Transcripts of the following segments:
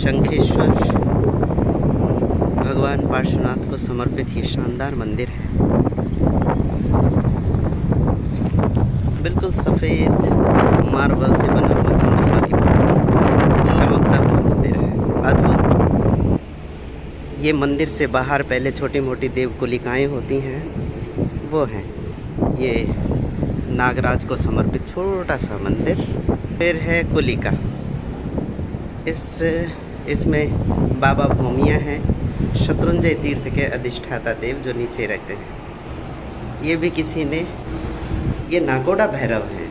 शंखेश्वर भगवान पार्श्वनाथ को समर्पित ये शानदार मंदिर है। बिल्कुल सफ़ेद मार्बल से बना हुआ चंद्रमा की मूर्ति, चमकता हुआ मंदिर है, अद्भुत। ये मंदिर से बाहर पहले छोटी मोटी देवकुलिकाएँ होती हैं, वो हैं। ये नागराज को समर्पित छोटा सा मंदिर। फिर है कुलिका। इसमें बाबा भूमिया हैं, शत्रुंजय तीर्थ के अधिष्ठाता देव जो नीचे रहते हैं। ये भी किसी ने, ये नाकोड़ा भैरव हैं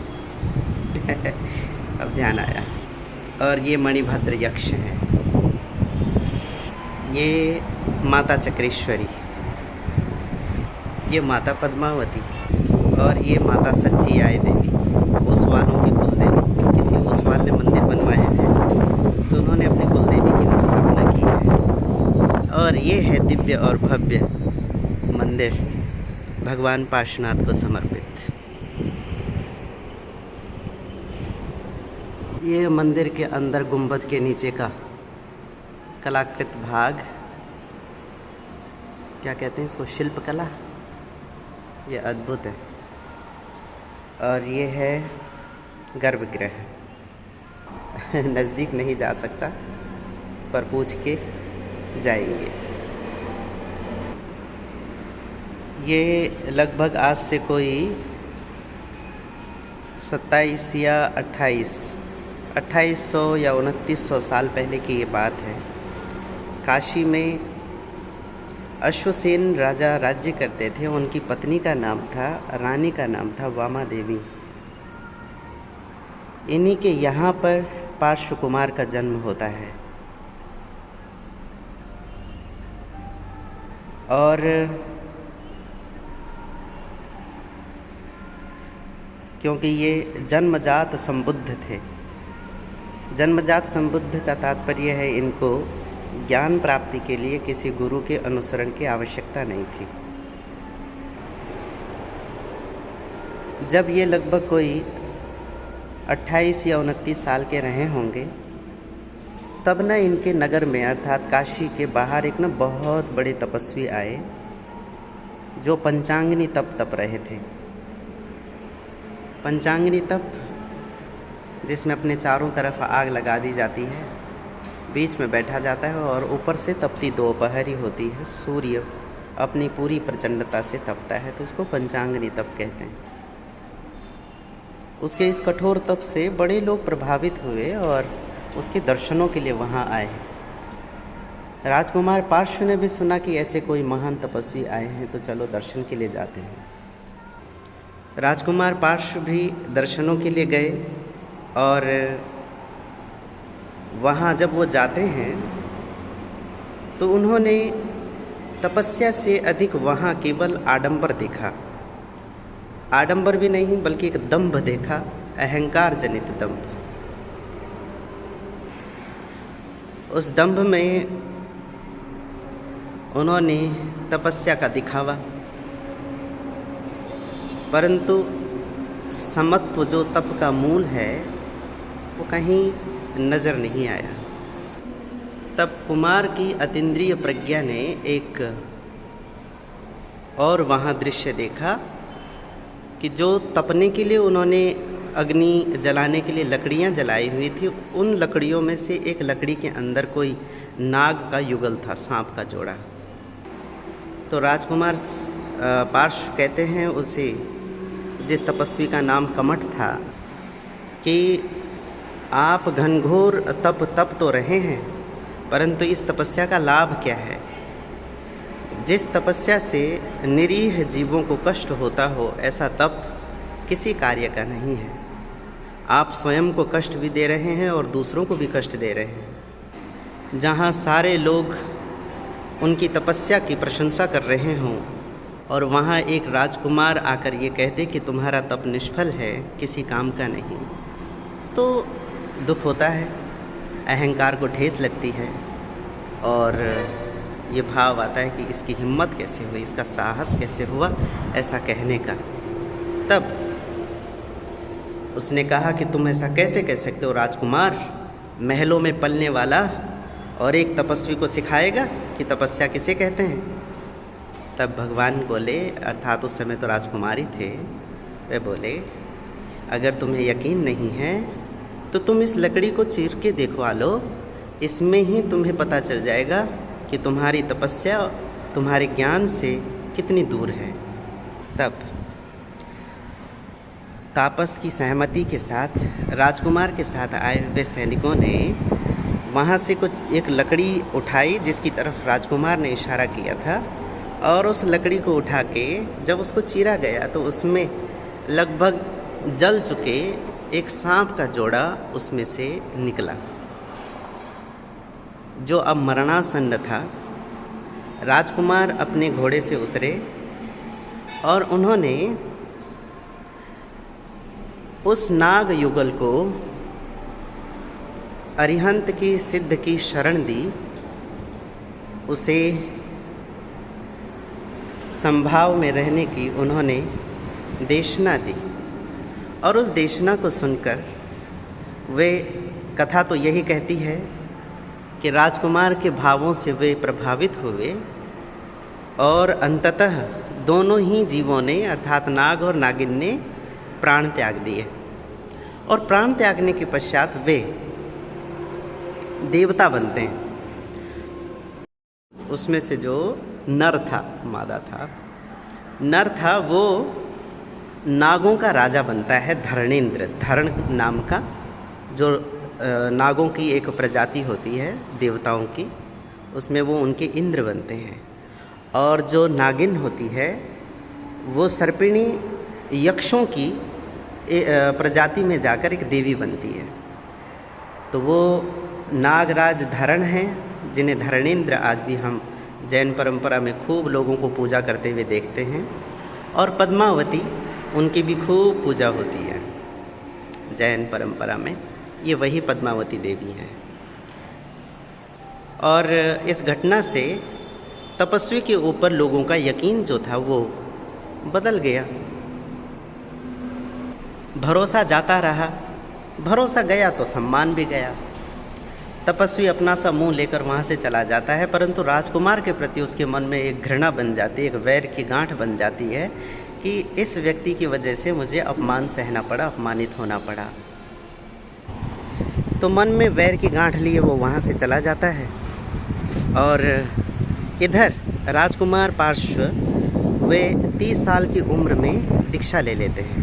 अब ध्यान आया। और ये मणिभद्र यक्ष हैं। ये माता चक्रेश्वरी, ये माता पद्मावती और ये माता सच्ची आय देवी, ओसवालों की कुल देवी। किसी ओसवाल ने मंदिर बनवाया है तो उन्होंने अपनी कुल देवी की स्थापना की है। और ये है दिव्य और भव्य मंदिर भगवान पार्श्वनाथ को समर्पित। ये मंदिर के अंदर गुंबद के नीचे का कलाकृत भाग, क्या कहते हैं इसको, शिल्पकला, ये अद्भुत है। और ये है गर्भगृह। नज़दीक नहीं जा सकता पर पूछ के जाएंगे। ये लगभग आज से कोई 27 या 2800 या 2900 साल पहले की ये बात है। काशी में अश्वसेन राजा राज्य करते थे। उनकी पत्नी का नाम था, रानी का नाम था वामा देवी। इन्हीं के यहाँ पर पार्श्व कुमार का जन्म होता है। और क्योंकि ये जन्मजात संबुद्ध थे। जन्मजात संबुद्ध का तात्पर्य है इनको ज्ञान प्राप्ति के लिए किसी गुरु के अनुसरण की आवश्यकता नहीं थी। जब ये लगभग कोई 28 या 29 साल के रहे होंगे, तब न इनके नगर में अर्थात काशी के बाहर एक न बहुत बड़े तपस्वी आए जो पंचांगनी तप रहे थे। पंचांगनी तप जिसमें अपने चारों तरफ आग लगा दी जाती है, बीच में बैठा जाता है और ऊपर से तपती दोपहरी होती है, सूर्य अपनी पूरी प्रचंडता से तपता है, तो उसको पंचांगनी तप कहते हैं। उसके इस कठोर तप से बड़े लोग प्रभावित हुए और उसके दर्शनों के लिए वहाँ आए। राजकुमार पार्श्व ने भी सुना कि ऐसे कोई महान तपस्वी आए हैं, तो चलो दर्शन के लिए जाते हैं। राजकुमार पार्श्व भी दर्शनों के लिए गए और वहाँ जब वो जाते हैं तो उन्होंने तपस्या से अधिक वहाँ केवल आडंबर देखा। आडंबर भी नहीं बल्कि एक दंभ देखा, अहंकार जनित दंभ। उस दंभ में उन्होंने तपस्या का दिखावा, परंतु समत्व जो तप का मूल है वो कहीं नज़र नहीं आया। तब कुमार की अतीन्द्रिय प्रज्ञा ने एक और वहाँ दृश्य देखा कि जो तपने के लिए उन्होंने अग्नि जलाने के लिए लकड़ियाँ जलाई हुई थी, उन लकड़ियों में से एक लकड़ी के अंदर कोई नाग का युगल था, सांप का जोड़ा। तो राजकुमार पार्श्व कहते हैं उसे, जिस तपस्वी का नाम कमठ था, कि आप घनघोर तप तो रहे हैं, परंतु इस तपस्या का लाभ क्या है? जिस तपस्या से निरीह जीवों को कष्ट होता हो, ऐसा तप किसी कार्य का नहीं है। आप स्वयं को कष्ट भी दे रहे हैं और दूसरों को भी कष्ट दे रहे हैं। जहाँ सारे लोग उनकी तपस्या की प्रशंसा कर रहे हों और वहाँ एक राजकुमार आकर ये कहते कि तुम्हारा तप निष्फल है, किसी काम का नहीं, तो दुख होता है, अहंकार को ठेस लगती है और ये भाव आता है कि इसकी हिम्मत कैसे हुई, इसका साहस कैसे हुआ ऐसा कहने का। तब उसने कहा कि तुम ऐसा कैसे कह सकते हो राजकुमार, महलों में पलने वाला और एक तपस्वी को सिखाएगा कि तपस्या किसे कहते हैं। तब भगवान बोले, अर्थात उस समय तो राजकुमारी थे, वे बोले अगर तुम्हें यकीन नहीं है तो तुम इस लकड़ी को चीर के देखवा लो, इसमें ही तुम्हें पता चल जाएगा कि तुम्हारी तपस्या तुम्हारे ज्ञान से कितनी दूर है। तब तापस की सहमति के साथ राजकुमार के साथ आए हुए सैनिकों ने वहाँ से कुछ एक लकड़ी उठाई जिसकी तरफ राजकुमार ने इशारा किया था, और उस लकड़ी को उठा के जब उसको चीरा गया तो उसमें लगभग जल चुके एक सांप का जोड़ा उसमें से निकला, जो अब मरणासन्न था। राजकुमार अपने घोड़े से उतरे और उन्होंने उस नाग युगल को अरिहंत की सिद्ध की शरण दी, उसे संभाव में रहने की उन्होंने देशना दी। और उस देशना को सुनकर वे, कथा तो यही कहती है कि राजकुमार के भावों से वे प्रभावित हुए और अंततः दोनों ही जीवों ने, अर्थात नाग और नागिन ने प्राण त्याग दिए। और प्राण त्यागने के पश्चात वे देवता बनते हैं। उसमें से जो नर था, मादा था, नर था, वो नागों का राजा बनता है, धरणेंद्र, धरण नाम का, जो नागों की एक प्रजाति होती है देवताओं की, उसमें वो उनके इंद्र बनते हैं। और जो नागिन होती है वो सर्पिणी यक्षों की प्रजाति में जाकर एक देवी बनती है। तो वो नागराज धरण हैं, जिन्हें धरणेंद्र आज भी हम जैन परंपरा में खूब लोगों को पूजा करते हुए देखते हैं। और पद्मावती, उनकी भी खूब पूजा होती है जैन परंपरा में, ये वही पद्मावती देवी हैं। और इस घटना से तपस्वी के ऊपर लोगों का यकीन जो था वो बदल गया। भरोसा जाता रहा, भरोसा गया तो सम्मान भी गया। तपस्वी अपना सा मुँह लेकर वहाँ से चला जाता है, परंतु राजकुमार के प्रति उसके मन में एक घृणा बन जाती है, एक वैर की गांठ बन जाती है कि इस व्यक्ति की वजह से मुझे अपमान सहना पड़ा, अपमानित होना पड़ा। तो मन में वैर की गांठ लिए वो वहाँ से चला जाता है। और इधर राजकुमार पार्श्व वे 30 साल की उम्र में दीक्षा ले लेते हैं।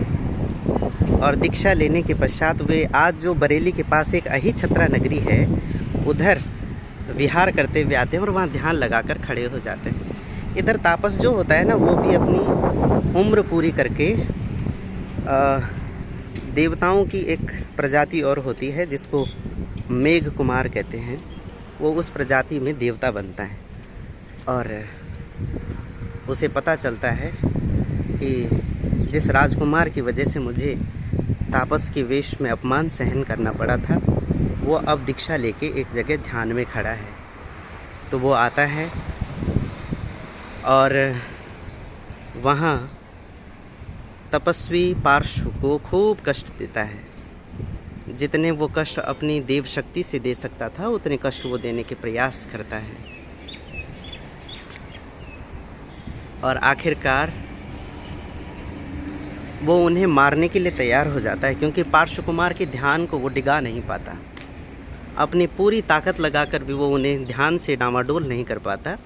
और दीक्षा लेने के पश्चात वे आज जो बरेली के पास एक अहिछत्रा नगरी है, उधर विहार करते हुए आते हैं और वहाँ ध्यान लगाकर खड़े हो जाते हैं। इधर तापस जो होता है ना, वो भी अपनी उम्र पूरी करके देवताओं की एक प्रजाति और होती है जिसको मेघ कुमार कहते हैं, वो उस प्रजाति में देवता बनता है। और उसे पता चलता है कि जिस राजकुमार की वजह से मुझे तापस के वेश में अपमान सहन करना पड़ा था, वो अब दीक्षा लेके एक जगह ध्यान में खड़ा है। तो वो आता है और वहाँ तपस्वी पार्श्व को खूब कष्ट देता है। जितने वो कष्ट अपनी देव शक्ति से दे सकता था, उतने कष्ट वो देने के प्रयास करता है। और आखिरकार वो उन्हें मारने के लिए तैयार हो जाता है, क्योंकि पार्श्व कुमार के ध्यान को वो डिगा नहीं पाता। अपनी पूरी ताकत लगाकर भी वो उन्हें ध्यान से डामाडोल नहीं कर पाता।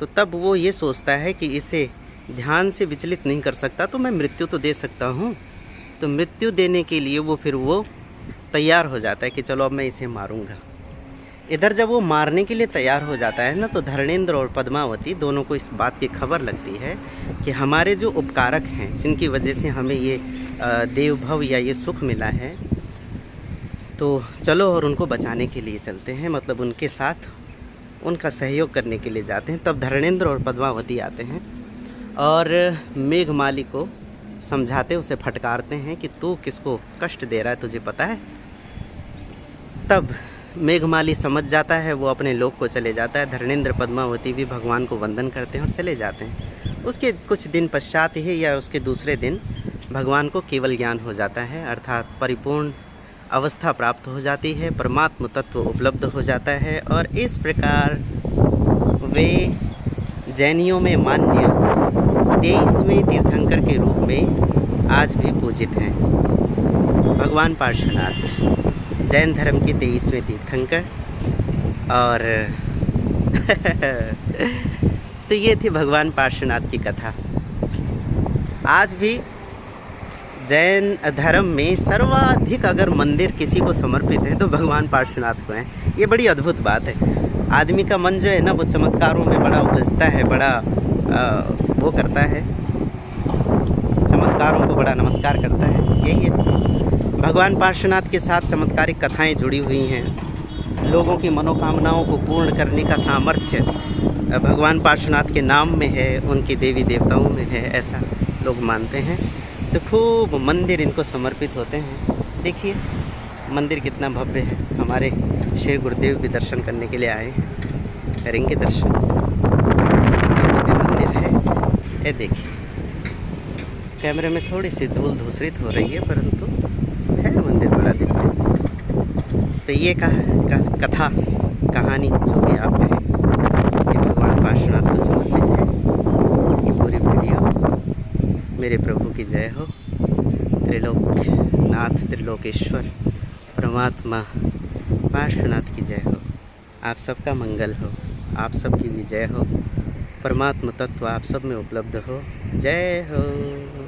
तो तब वो ये सोचता है कि इसे ध्यान से विचलित नहीं कर सकता, तो मैं मृत्यु तो दे सकता हूँ। तो मृत्यु देने के लिए वो तैयार हो जाता है कि चलो अब मैं इसे मारूंगा। इधर जब वो मारने के लिए तैयार हो जाता है ना, तो धरणेंद्र और पद्मावती दोनों को इस बात की खबर लगती है कि हमारे जो उपकारक हैं, जिनकी वजह से हमें ये देवभव या ये सुख मिला है, तो चलो और उनको बचाने के लिए चलते हैं, मतलब उनके साथ उनका सहयोग करने के लिए जाते हैं। तब धरणेंद्र और पद्मावती आते हैं और मेघमाली को समझाते, उसे फटकारते हैं कि तू किसको कष्ट दे रहा है, तुझे पता है। तब मेघमाली समझ जाता है, वो अपने लोक को चले जाता है। धरणेंद्र पद्मावती भी भगवान को वंदन करते हैं और चले जाते हैं। उसके कुछ दिन पश्चात ही या उसके दूसरे दिन भगवान को केवल ज्ञान हो जाता है, अर्थात परिपूर्ण अवस्था प्राप्त हो जाती है, परमात्म तत्व उपलब्ध हो जाता है और इस प्रकार वे जैनियों में मान्य 23वें तीर्थंकर के रूप में आज भी पूजित हैं। भगवान पार्श्वनाथ जैन धर्म के 23वें तीर्थंकर। और तो ये थी भगवान पार्श्वनाथ की कथा। आज भी जैन धर्म में सर्वाधिक अगर मंदिर किसी को समर्पित है तो भगवान पार्श्वनाथ को हैं। ये बड़ी अद्भुत बात है। आदमी का मन जो है ना वो चमत्कारों में बड़ा उलझता है, बड़ा वो करता है, चमत्कारों को बड़ा नमस्कार करता है। यही है, भगवान पार्श्वनाथ के साथ चमत्कारिक कथाएं जुड़ी हुई हैं। लोगों की मनोकामनाओं को पूर्ण करने का सामर्थ्य भगवान पार्श्वनाथ के नाम में है, उनके देवी देवताओं में है, ऐसा लोग मानते हैं। तो खूब मंदिर इनको समर्पित होते हैं। देखिए मंदिर कितना भव्य है। हमारे श्री गुरुदेव भी दर्शन करने के लिए आए हैं, करेंगे दर्शन। मंदिर है, ये देखिए कैमरे में थोड़ी सी धूल धूसरित हो रही है, परंतु है मंदिर बड़ा दिव्य। तो ये कथा कहानी जो भी आप कहें, ये भगवान पार्श्वनाथ को समर्पित है। ये पूरी वीडियो मेरे प्रभु की जय हो। त्रिलोकनाथ त्रिलोकेश्वर परमात्मा पार्श्वनाथ की जय हो। आप सबका मंगल हो, आप सबकी विजय हो, परमात्मा तत्व आप सब में उपलब्ध हो। जय हो।